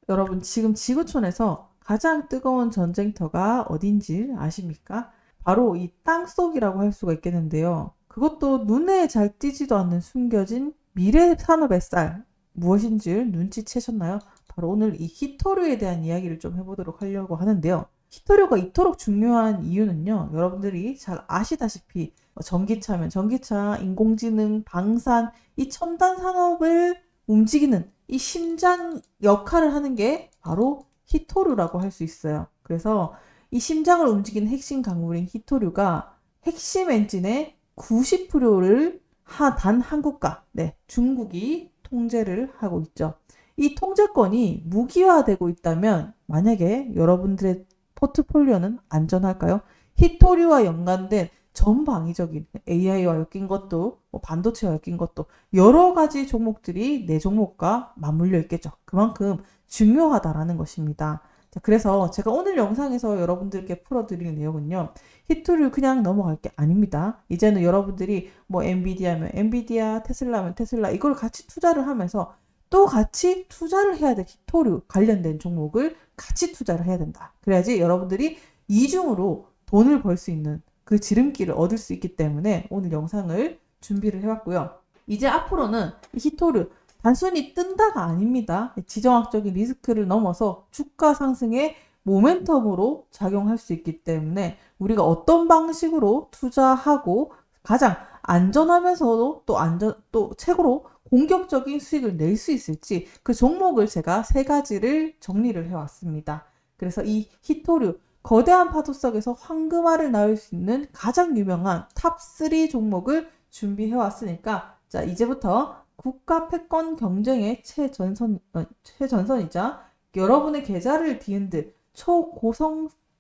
여러분 지금 지구촌에서 가장 뜨거운 전쟁터가 어딘지 아십니까? 바로 이 땅속이라고 할 수가 있겠는데요. 그것도 눈에 잘 띄지도 않는 숨겨진 미래 산업의 쌀 무엇인지 눈치채셨나요? 바로 오늘 이 히토류에 대한 이야기를 좀 해보도록 하려고 하는데요. 히토류가 이토록 중요한 이유는요. 여러분들이 잘 아시다시피 전기차면 전기차, 인공지능, 방산 이 첨단 산업을 움직이는 이 심장 역할을 하는 게 바로 히토류라고 할 수 있어요. 그래서 이 심장을 움직이는 핵심 강물인 히토류가 핵심 엔진의 90%를 단 한 국가, 중국이 통제를 하고 있죠. 이 통제권이 무기화되고 있다면 만약에 여러분들의 포트폴리오는 안전할까요? 히토류와 연관된 전방위적인 AI와 엮인 것도 반도체와 엮인 것도 여러 가지 종목들이 내 종목과 맞물려 있겠죠. 그만큼 중요하다라는 것입니다. 자, 그래서 제가 오늘 영상에서 여러분들께 풀어드릴 내용은요. 히토류 그냥 넘어갈 게 아닙니다. 이제는 여러분들이 뭐 엔비디아면 엔비디아, 테슬라면 테슬라 이걸 같이 투자를 하면서 또 같이 투자를 해야 될 히토류 관련된 종목을 같이 투자를 해야 된다. 그래야지 여러분들이 이중으로 돈을 벌 수 있는 그 지름길을 얻을 수 있기 때문에 오늘 영상을 준비를 해왔고요. 이제 앞으로는 히토류 단순히 뜬다가 아닙니다. 지정학적인 리스크를 넘어서 주가 상승의 모멘텀으로 작용할 수 있기 때문에 우리가 어떤 방식으로 투자하고 가장 안전하면서도 또 최고로 공격적인 수익을 낼 수 있을지 그 종목을 제가 3가지를 정리를 해왔습니다. 그래서 이 히토류 거대한 파도 속에서 황금알을 낳을 수 있는 가장 유명한 탑3 종목을 준비해왔으니까 자 이제부터 국가 패권 경쟁의 최전선이자 여러분의 계좌를 뒤흔들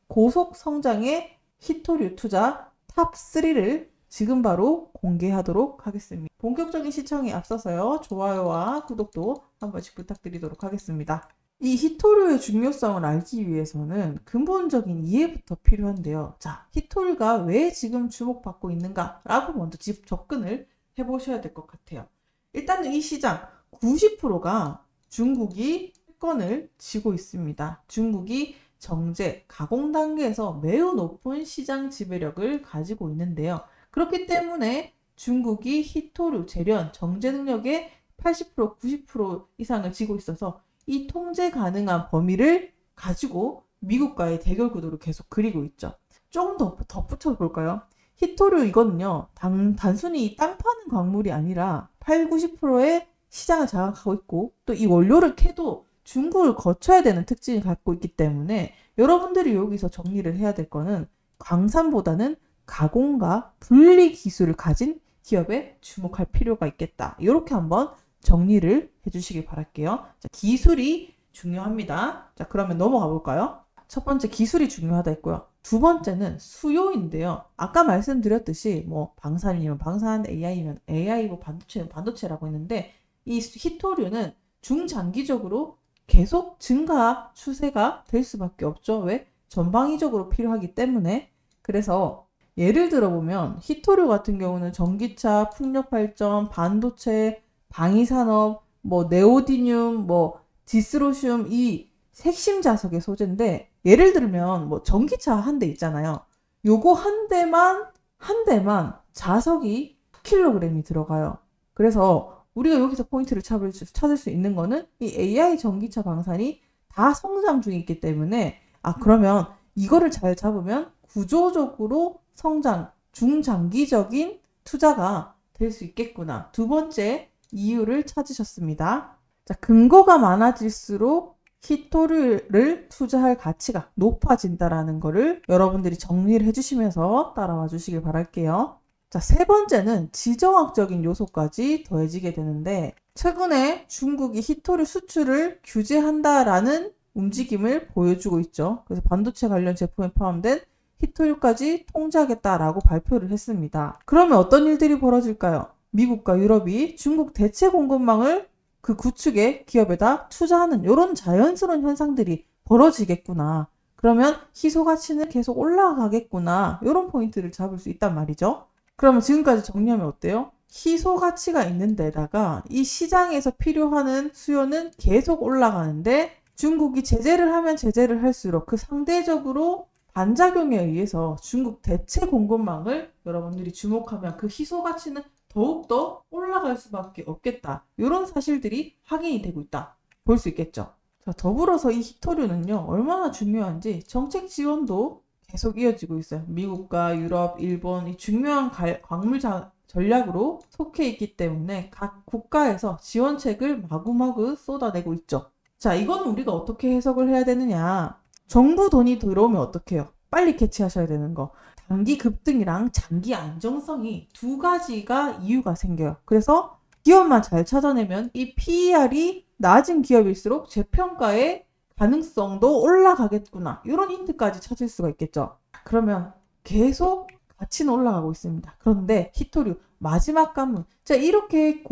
고속 성장의 히토류 투자 탑3를 지금 바로 공개하도록 하겠습니다. 본격적인 시청에 앞서서요. 좋아요와 구독도 한 번씩 부탁드리도록 하겠습니다. 이 히토류의 중요성을 알기 위해서는 근본적인 이해부터 필요한데요. 자, 히토류가 왜 지금 주목받고 있는가라고 먼저 접근을 해보셔야 될 것 같아요. 일단은 이 시장 90%가 중국이 패권을 쥐고 있습니다. 중국이 정제, 가공 단계에서 매우 높은 시장 지배력을 가지고 있는데요. 그렇기 때문에 중국이 히토류, 재련, 정제 능력의 80%, 90% 이상을 쥐고 있어서 이 통제 가능한 범위를 가지고 미국과의 대결 구도를 계속 그리고 있죠. 조금 더 덧붙여 볼까요? 히토류 이거는요. 단순히 땅 파는 광물이 아니라 8, 90%의 시장을 장악하고 있고 또 이 원료를 캐도 중국을 거쳐야 되는 특징을 갖고 있기 때문에 여러분들이 여기서 정리를 해야 될 거는 광산보다는 가공과 분리 기술을 가진 기업에 주목할 필요가 있겠다. 이렇게 한번 정리를 해주시길 바랄게요. 자, 기술이 중요합니다. 자, 그러면 넘어가 볼까요? 첫 번째 기술이 중요하다 했고요. 두 번째는 수요인데요. 아까 말씀드렸듯이 뭐 방산이면 방산, AI면 AI, 뭐 반도체는 반도체라고 했는데 이 히토류는 중장기적으로 계속 증가 추세가 될 수밖에 없죠. 왜? 전방위적으로 필요하기 때문에. 그래서 예를 들어보면 히토류 같은 경우는 전기차, 풍력발전, 반도체, 방위산업, 뭐 네오디듐, 뭐 디스로시움 이 핵심 자석의 소재인데 예를 들면 뭐 전기차 한 대 있잖아요. 요거 한 대만 자석이 9kg이 들어가요. 그래서 우리가 여기서 포인트를 찾을 수 있는 거는 이 AI 전기차 방산이 다 성장 중에 있기 때문에 그러면 이거를 잘 잡으면 구조적으로 성장, 중장기적인 투자가 될 수 있겠구나. 두 번째 이유를 찾으셨습니다. 자, 근거가 많아질수록 히토류를 투자할 가치가 높아진다라는 거를 여러분들이 정리를 해주시면서 따라와 주시길 바랄게요. 자, 세 번째는 지정학적인 요소까지 더해지게 되는데 최근에 중국이 히토류 수출을 규제한다라는 움직임을 보여주고 있죠. 그래서 반도체 관련 제품에 포함된 히토류까지 통제하겠다라고 발표를 했습니다. 그러면 어떤 일들이 벌어질까요? 미국과 유럽이 중국 대체 공급망을 그 구축에 기업에다 투자하는 이런 자연스러운 현상들이 벌어지겠구나. 그러면 희소 가치는 계속 올라가겠구나. 이런 포인트를 잡을 수 있단 말이죠. 그러면 지금까지 정리하면 어때요? 희소 가치가 있는 데다가 이 시장에서 필요한 수요는 계속 올라가는데 중국이 제재를 하면 제재를 할수록 그 상대적으로 반작용에 의해서 중국 대체 공급망을 여러분들이 주목하면 그 희소 가치는 더욱더 올라갈 수밖에 없겠다. 이런 사실들이 확인이 되고 있다. 볼 수 있겠죠. 자, 더불어서 이 히토류는요, 얼마나 중요한지 정책 지원도 계속 이어지고 있어요. 미국과 유럽, 일본, 이 중요한 광물 전략으로 속해 있기 때문에 각 국가에서 지원책을 마구마구 쏟아내고 있죠. 자, 이건 우리가 어떻게 해석을 해야 되느냐. 정부 돈이 들어오면 어떡해요? 빨리 캐치하셔야 되는 거. 단기 급등이랑 장기 안정성이 두 가지가 이유가 생겨요. 그래서 기업만 잘 찾아내면 이 PER이 낮은 기업일수록 재평가의 가능성도 올라가겠구나. 이런 힌트까지 찾을 수가 있겠죠. 그러면 계속 가치는 올라가고 있습니다. 그런데 히토류 마지막 관문. 자, 이렇게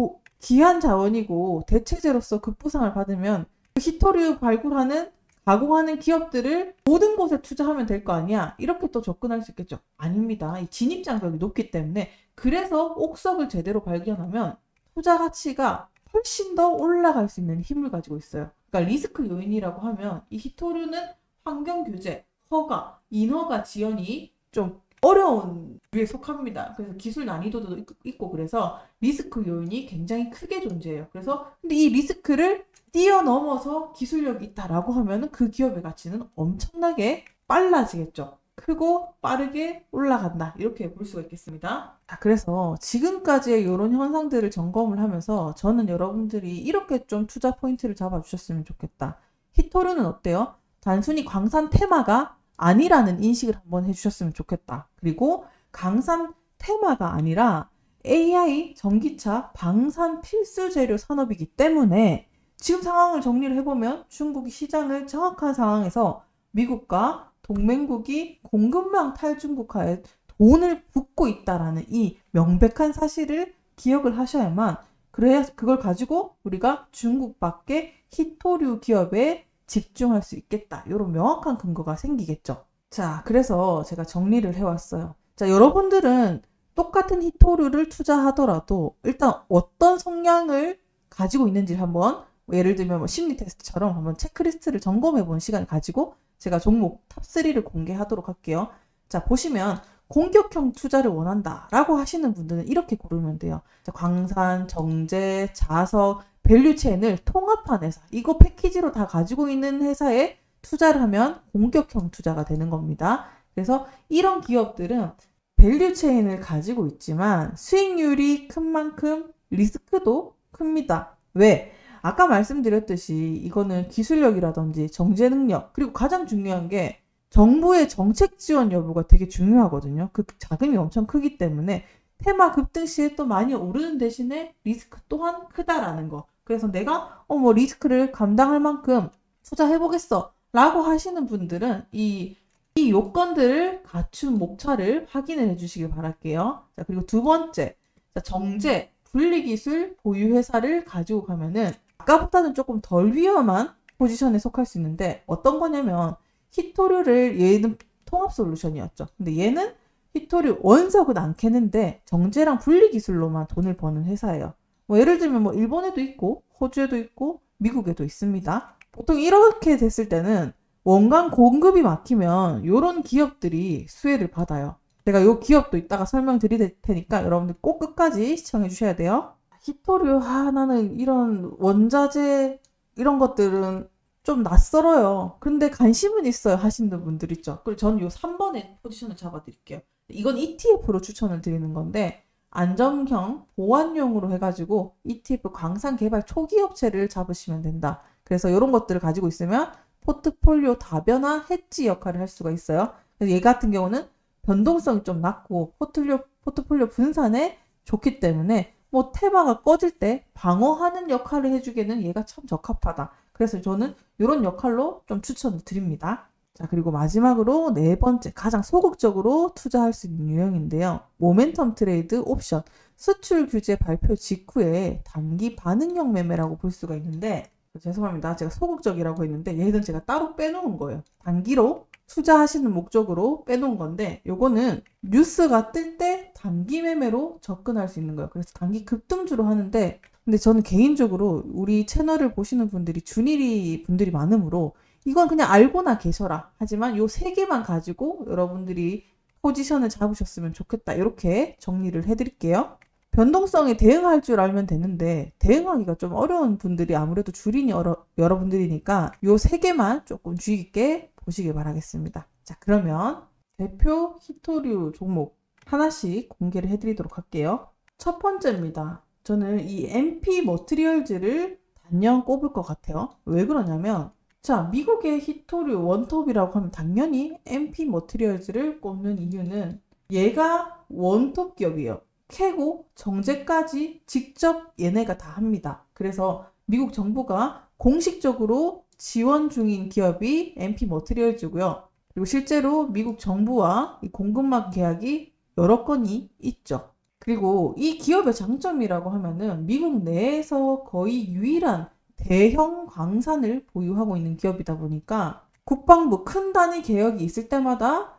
귀한 자원이고 대체제로서 급부상을 받으면 히토류 발굴하는 가공하는 기업들을 모든 곳에 투자하면 될 거 아니야. 이렇게 또 접근할 수 있겠죠. 아닙니다. 이 진입장벽이 높기 때문에 그래서 옥석을 제대로 발견하면 투자 가치가 훨씬 더 올라갈 수 있는 힘을 가지고 있어요. 그러니까 리스크 요인이라고 하면 이 히토류는 환경 규제, 허가, 인허가 지연이 좀 어려운 류에 속합니다. 그래서 기술 난이도도 있고 그래서 리스크 요인이 굉장히 크게 존재해요. 그래서 근데 이 리스크를 뛰어넘어서 기술력이 있다라고 하면은 그 기업의 가치는 엄청나게 빨라지겠죠. 크고 빠르게 올라간다. 이렇게 볼 수가 있겠습니다. 자, 그래서 지금까지의 이런 현상들을 점검을 하면서 저는 여러분들이 이렇게 좀 투자 포인트를 잡아주셨으면 좋겠다. 히토류는 어때요? 단순히 광산 테마가 아니라는 인식을 한번 해주셨으면 좋겠다. 그리고 강산 테마가 아니라 AI, 전기차, 방산 필수 재료 산업이기 때문에 지금 상황을 정리를 해보면 중국이 시장을 정확한 상황에서 미국과 동맹국이 공급망 탈중국화에 돈을 붓고 있다라는 이 명백한 사실을 기억을 하셔야만 그래야 그걸 가지고 우리가 중국 밖에 히토류 기업에 집중할 수 있겠다. 이런 명확한 근거가 생기겠죠. 자, 그래서 제가 정리를 해왔어요. 자, 여러분들은 똑같은 히토류를 투자하더라도 일단 어떤 성향을 가지고 있는지 한번 예를 들면 심리 테스트처럼 한번 체크리스트를 점검해 보는 시간을 가지고 제가 종목 탑3를 공개하도록 할게요. 자, 보시면 공격형 투자를 원한다 라고 하시는 분들은 이렇게 고르면 돼요. 자, 광산, 정제, 자석, 밸류체인을 통합한 회사, 이거 패키지로 다 가지고 있는 회사에 투자를 하면 공격형 투자가 되는 겁니다. 그래서 이런 기업들은 밸류체인을 가지고 있지만 수익률이 큰 만큼 리스크도 큽니다. 왜? 아까 말씀드렸듯이 이거는 기술력이라든지 정제 능력, 그리고 가장 중요한 게 정부의 정책 지원 여부가 되게 중요하거든요. 그 자금이 엄청 크기 때문에 테마 급등 시에 또 많이 오르는 대신에 리스크 또한 크다라는 거. 그래서 내가 뭐 리스크를 감당할 만큼 투자해보겠어 라고 하시는 분들은 이 요건들을 갖춘 목차를 확인을 해주시길 바랄게요. 자, 그리고 두 번째, 자, 정제, 분리기술 보유 회사를 가지고 가면은 아까보다는 조금 덜 위험한 포지션에 속할 수 있는데 어떤 거냐면 히토류를 얘는 통합 솔루션이었죠. 근데 얘는 히토류 원석은 안 캐는데 정제랑 분리기술로만 돈을 버는 회사예요. 뭐 예를 들면 뭐 일본에도 있고 호주에도 있고 미국에도 있습니다. 보통 이렇게 됐을 때는 원강 공급이 막히면 이런 기업들이 수혜를 받아요. 제가 이 기업도 이따가 설명드릴 테니까 여러분들 꼭 끝까지 시청해 주셔야 돼요. 히토류, 나는 이런 원자재 이런 것들은 좀 낯설어요. 근데 관심은 있어요 하시는 분들 있죠. 그리고 저는 요 3번에 포지션을 잡아드릴게요. 이건 ETF로 추천을 드리는 건데 안정형 보완용으로 해가지고 ETF 광산 개발 초기 업체를 잡으시면 된다. 그래서 이런 것들을 가지고 있으면 포트폴리오 다변화 해지 역할을 할 수가 있어요. 그래서 얘 같은 경우는 변동성이 좀 낮고 포트폴리오 분산에 좋기 때문에 뭐 테마가 꺼질 때 방어하는 역할을 해주기에는 얘가 참 적합하다. 그래서 저는 이런 역할로 좀 추천을 드립니다. 자, 그리고 마지막으로 네 번째, 가장 소극적으로 투자할 수 있는 유형인데요. 모멘텀 트레이드 옵션. 수출 규제 발표 직후에 단기 반응형 매매라고 볼 수가 있는데 죄송합니다. 제가 소극적이라고 했는데 얘는 제가 따로 빼놓은 거예요. 단기로 투자하시는 목적으로 빼놓은 건데 요거는 뉴스가 뜰 때 단기 매매로 접근할 수 있는 거예요. 그래서 단기 급등주로 하는데 근데 저는 개인적으로 우리 채널을 보시는 분들이 준일이 분들이 많으므로 이건 그냥 알고나 계셔라. 하지만 요 세 개만 가지고 여러분들이 포지션을 잡으셨으면 좋겠다. 이렇게 정리를 해드릴게요. 변동성에 대응할 줄 알면 되는데 대응하기가 좀 어려운 분들이 아무래도 주린이 여러분들이니까 요 세 개만 조금 주의 깊게 보시길 바라겠습니다. 자, 그러면 대표 히토류 종목 하나씩 공개를 해드리도록 할게요. 첫 번째입니다. 저는 이 MP 머티리얼즈를 단연 꼽을 것 같아요. 왜 그러냐면 자, 미국의 히토류 원톱이라고 하면 당연히 MP 머티리얼즈를 꼽는 이유는 얘가 원톱 기업이에요. 캐고 정제까지 직접 얘네가 다 합니다. 그래서 미국 정부가 공식적으로 지원 중인 기업이 MP 머티리얼즈고요. 그리고 실제로 미국 정부와 이 공급망 계약이 여러 건이 있죠. 그리고 이 기업의 장점이라고 하면은 미국 내에서 거의 유일한 대형 광산을 보유하고 있는 기업이다 보니까 국방부 큰 단위 개혁이 있을 때마다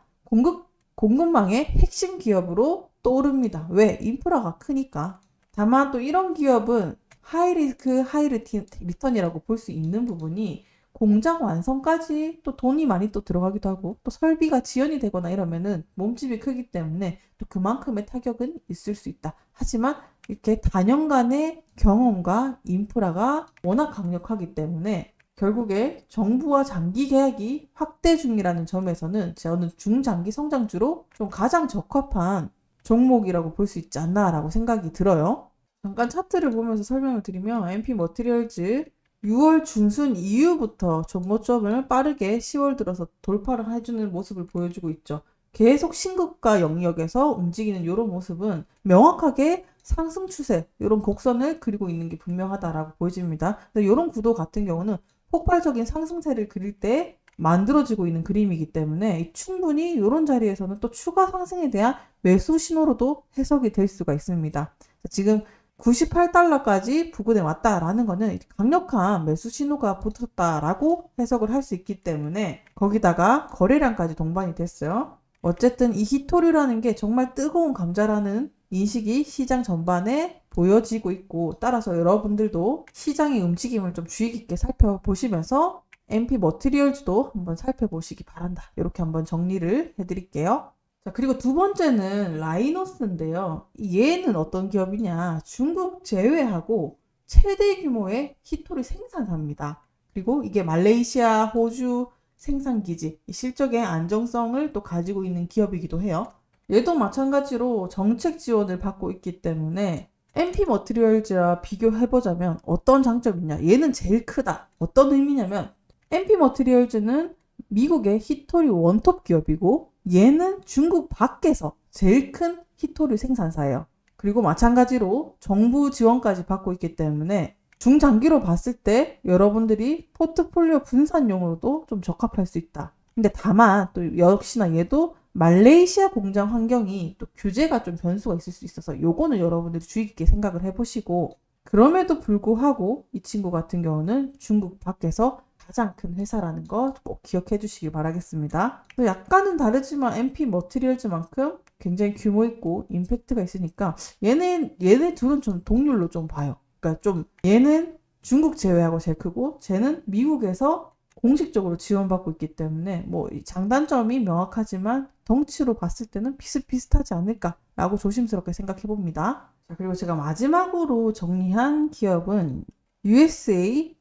공급망의 핵심 기업으로 떠오릅니다. 왜? 인프라가 크니까. 다만 또 이런 기업은 하이리스크 하이리턴이라고 볼 수 있는 부분이 공장 완성까지 또 돈이 많이 또 들어가기도 하고 또 설비가 지연이 되거나 이러면은 몸집이 크기 때문에 또 그만큼의 타격은 있을 수 있다. 하지만 이렇게 단연간의 경험과 인프라가 워낙 강력하기 때문에 결국에 정부와 장기 계약이 확대 중이라는 점에서는 저는 중장기 성장주로 좀 가장 적합한 종목이라고 볼 수 있지 않나라고 생각이 들어요. 잠깐 차트를 보면서 설명을 드리면 MP 머티리얼즈 6월 중순 이후부터 종고점을 빠르게 10월 들어서 돌파를 해주는 모습을 보여주고 있죠. 계속 신고가 영역에서 움직이는 이런 모습은 명확하게 상승 추세, 이런 곡선을 그리고 있는 게 분명하다라고 보여집니다. 이런 구도 같은 경우는 폭발적인 상승세를 그릴 때 만들어지고 있는 그림이기 때문에 충분히 이런 자리에서는 또 추가 상승에 대한 매수 신호로도 해석이 될 수가 있습니다. 지금 98달러까지 부근에 왔다라는 거는 강력한 매수 신호가 붙었다라고 해석을 할 수 있기 때문에 거기다가 거래량까지 동반이 됐어요. 어쨌든 이 히토류라는 게 정말 뜨거운 감자라는 인식이 시장 전반에 보여지고 있고 따라서 여러분들도 시장의 움직임을 좀 주의 깊게 살펴보시면서 MP 머티리얼즈도 한번 살펴보시기 바란다. 이렇게 한번 정리를 해드릴게요. 자, 그리고 두 번째는 라이노스인데요. 얘는 어떤 기업이냐? 중국 제외하고 최대 규모의 히토리 생산사입니다. 그리고 이게 말레이시아, 호주 생산기지, 실적의 안정성을 또 가지고 있는 기업이기도 해요. 얘도 마찬가지로 정책 지원을 받고 있기 때문에 MP 머티리얼즈와 비교해보자면 어떤 장점이 있냐? 얘는 제일 크다. 어떤 의미냐면 MP 머티리얼즈는 미국의 히토리 원톱 기업이고 얘는 중국 밖에서 제일 큰 히토리 생산사예요. 그리고 마찬가지로 정부 지원까지 받고 있기 때문에 중장기로 봤을 때 여러분들이 포트폴리오 분산용으로도 좀 적합할 수 있다. 근데 다만 또 역시나 얘도 말레이시아 공장 환경이 또 규제가 좀 변수가 있을 수 있어서 요거는 여러분들이 주의 깊게 생각을 해보시고 그럼에도 불구하고 이 친구 같은 경우는 중국 밖에서 가장 큰 회사라는 거 꼭 기억해 주시기 바라겠습니다. 또 약간은 다르지만 MP 머티리얼즈만큼 굉장히 규모 있고 임팩트가 있으니까 얘네 둘은 좀 동률로 좀 봐요. 그러니까 좀 얘는 중국 제외하고 제일 크고 쟤는 미국에서 공식적으로 지원받고 있기 때문에 뭐 장단점이 명확하지만 덩치로 봤을 때는 비슷비슷하지 않을까라고 조심스럽게 생각해 봅니다. 자, 그리고 제가 마지막으로 정리한 기업은 USA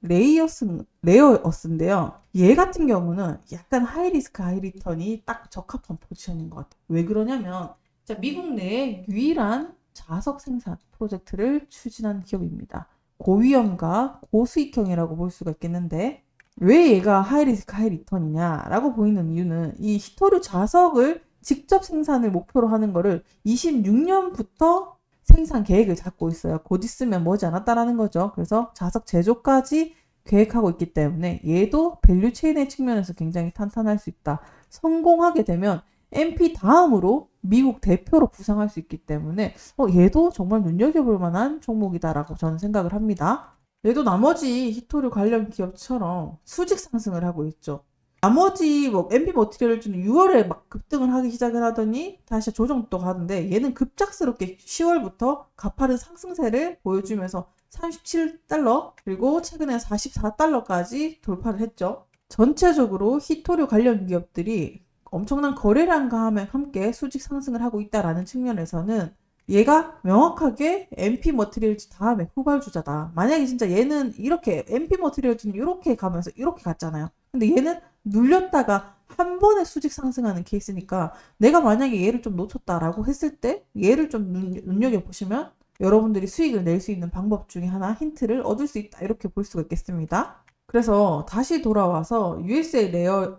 레어어스인데요. 얘 같은 경우는 약간 하이리스크 하이리턴이 딱 적합한 포지션인 것 같아요. 왜 그러냐면 자, 미국 내에 유일한 자석 생산 프로젝트를 추진한 기업입니다. 고위험과 고수익형이라고 볼 수가 있겠는데 왜 얘가 하이리스크 하이리턴이냐라고 보이는 이유는 이 히토류 자석을 직접 생산을 목표로 하는 거를 26년부터 생산 계획을 잡고 있어요. 곧 있으면 머지않았다라는 거죠. 그래서 자석 제조까지 계획하고 있기 때문에 얘도 밸류 체인의 측면에서 굉장히 탄탄할 수 있다. 성공하게 되면 MP 다음으로 미국 대표로 부상할 수 있기 때문에 얘도 정말 눈여겨볼 만한 종목이다라고 저는 생각을 합니다. 얘도 나머지 히토류 관련 기업처럼 수직 상승을 하고 있죠. 나머지 MP 머티리얼즈는 6월에 막 급등을 하기 시작을 하더니 다시 조정 또 하는데 얘는 급작스럽게 10월부터 가파른 상승세를 보여주면서 $37, 그리고 최근에 $44까지 돌파를 했죠. 전체적으로 히토류 관련 기업들이 엄청난 거래량과 함께 수직 상승을 하고 있다라는 측면에서는 얘가 명확하게 MP 머티리얼즈 다음에 후발주자다. 만약에 진짜 얘는 이렇게 MP 머티리얼즈는 이렇게 가면서 이렇게 갔잖아요. 근데 얘는 눌렸다가 한 번에 수직 상승하는 케이스니까 내가 만약에 얘를 좀 놓쳤다라고 했을 때 얘를 좀 눈여겨보시면 여러분들이 수익을 낼 수 있는 방법 중에 하나, 힌트를 얻을 수 있다, 이렇게 볼 수가 있겠습니다. 그래서 다시 돌아와서 USA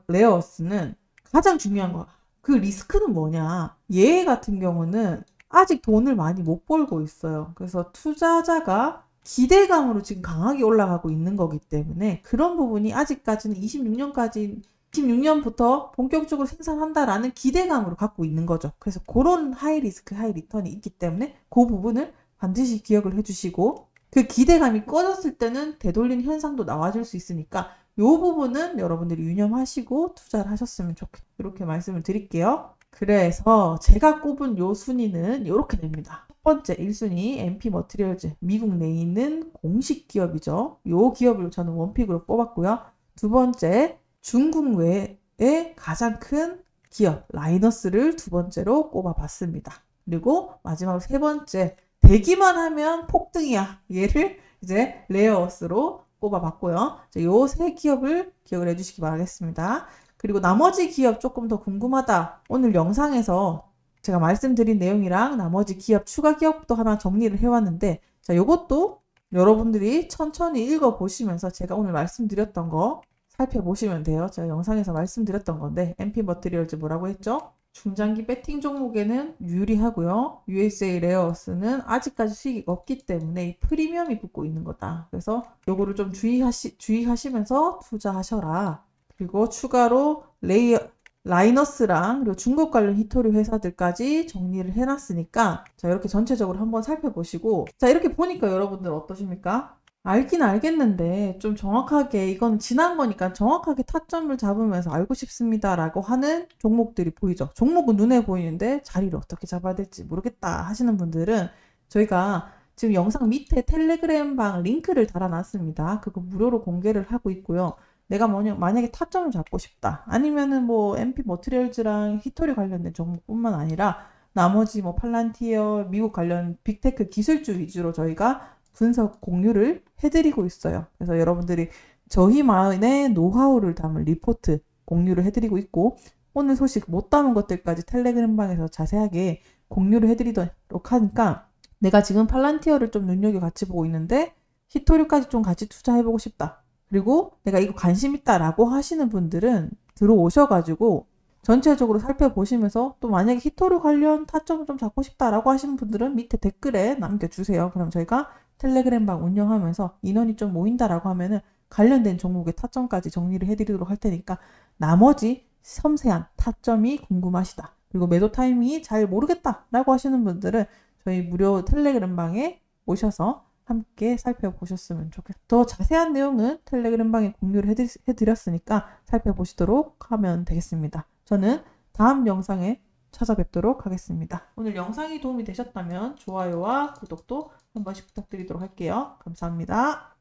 레어어스는 가장 중요한 거, 그 리스크는 뭐냐. 얘 같은 경우는 아직 돈을 많이 못 벌고 있어요. 그래서 투자자가 기대감으로 지금 강하게 올라가고 있는 거기 때문에 그런 부분이 아직까지는 26년부터 본격적으로 생산한다라는 기대감으로 갖고 있는 거죠. 그래서 그런 하이 리스크, 하이 리턴이 있기 때문에 그 부분을 반드시 기억을 해주시고, 그 기대감이 꺼졌을 때는 되돌리는 현상도 나와줄 수 있으니까 이 부분은 여러분들이 유념하시고 투자를 하셨으면 좋겠다, 이렇게 말씀을 드릴게요. 그래서 제가 꼽은 요 순위는 이렇게 됩니다. 첫 번째 1순위 MP 머티리얼즈, 미국 내에 있는 공식 기업이죠. 요 기업을 저는 원픽으로 뽑았고요. 두 번째 중국 외의 가장 큰 기업 라이너스를 두 번째로 꼽아봤습니다. 그리고 마지막으로 세 번째, 대기만 하면 폭등이야, 얘를 이제 레어어스로 꼽아봤고요. 요 세 기업을 기억을 해주시기 바라겠습니다. 그리고 나머지 기업 조금 더 궁금하다, 오늘 영상에서 제가 말씀드린 내용이랑 나머지 기업, 추가 기업도 하나 정리를 해왔는데, 자, 요것도 여러분들이 천천히 읽어보시면서 제가 오늘 말씀드렸던 거 살펴보시면 돼요. 제가 영상에서 말씀드렸던 건데, MP 머티리얼즈 뭐라고 했죠? 중장기 배팅 종목에는 유리하고요. USA 레어어스는 아직까지 수익이 없기 때문에 이 프리미엄이 붙고 있는 거다. 그래서 요거를 좀 주의하시면서 투자하셔라. 그리고 추가로 라이너스랑 그리고 중국 관련 히토류 회사들까지 정리를 해놨으니까, 자, 이렇게 전체적으로 한번 살펴보시고, 자, 이렇게 보니까 여러분들 어떠십니까? 알긴 알겠는데 좀 정확하게, 이건 지난 거니까 정확하게 타점을 잡으면서 알고 싶습니다 라고 하는 종목들이 보이죠. 종목은 눈에 보이는데 자리를 어떻게 잡아야 될지 모르겠다 하시는 분들은 저희가 지금 영상 밑에 텔레그램 방 링크를 달아놨습니다. 그거 무료로 공개를 하고 있고요. 내가 만약에 타점을 잡고 싶다, 아니면은 뭐 MP 머티리얼즈랑 히토리 관련된 종목뿐만 아니라 나머지 뭐 팔란티어, 미국 관련 빅테크 기술주 위주로 저희가 분석 공유를 해드리고 있어요. 그래서 여러분들이 저희만의 노하우를 담은 리포트 공유를 해드리고 있고, 오늘 소식 못 담은 것들까지 텔레그램방에서 자세하게 공유를 해드리도록 하니까, 내가 지금 팔란티어를 좀 눈여겨 같이 보고 있는데 히토류까지 좀 같이 투자해보고 싶다, 그리고 내가 이거 관심 있다 라고 하시는 분들은 들어오셔가지고 전체적으로 살펴보시면서, 또 만약에 히토류 관련 타점을 좀 잡고 싶다라고 하시는 분들은 밑에 댓글에 남겨주세요. 그럼 저희가 텔레그램방 운영하면서 인원이 좀 모인다라고 하면은 관련된 종목의 타점까지 정리를 해드리도록 할 테니까, 나머지 섬세한 타점이 궁금하시다, 그리고 매도 타이밍이 잘 모르겠다라고 하시는 분들은 저희 무료 텔레그램방에 오셔서 함께 살펴보셨으면 좋겠어요. 더 자세한 내용은 텔레그램방에 공유를 해드렸으니까 살펴보시도록 하면 되겠습니다. 저는 다음 영상에 찾아뵙도록 하겠습니다. 오늘 영상이 도움이 되셨다면 좋아요와 구독도 한 번씩 부탁드리도록 할게요. 감사합니다.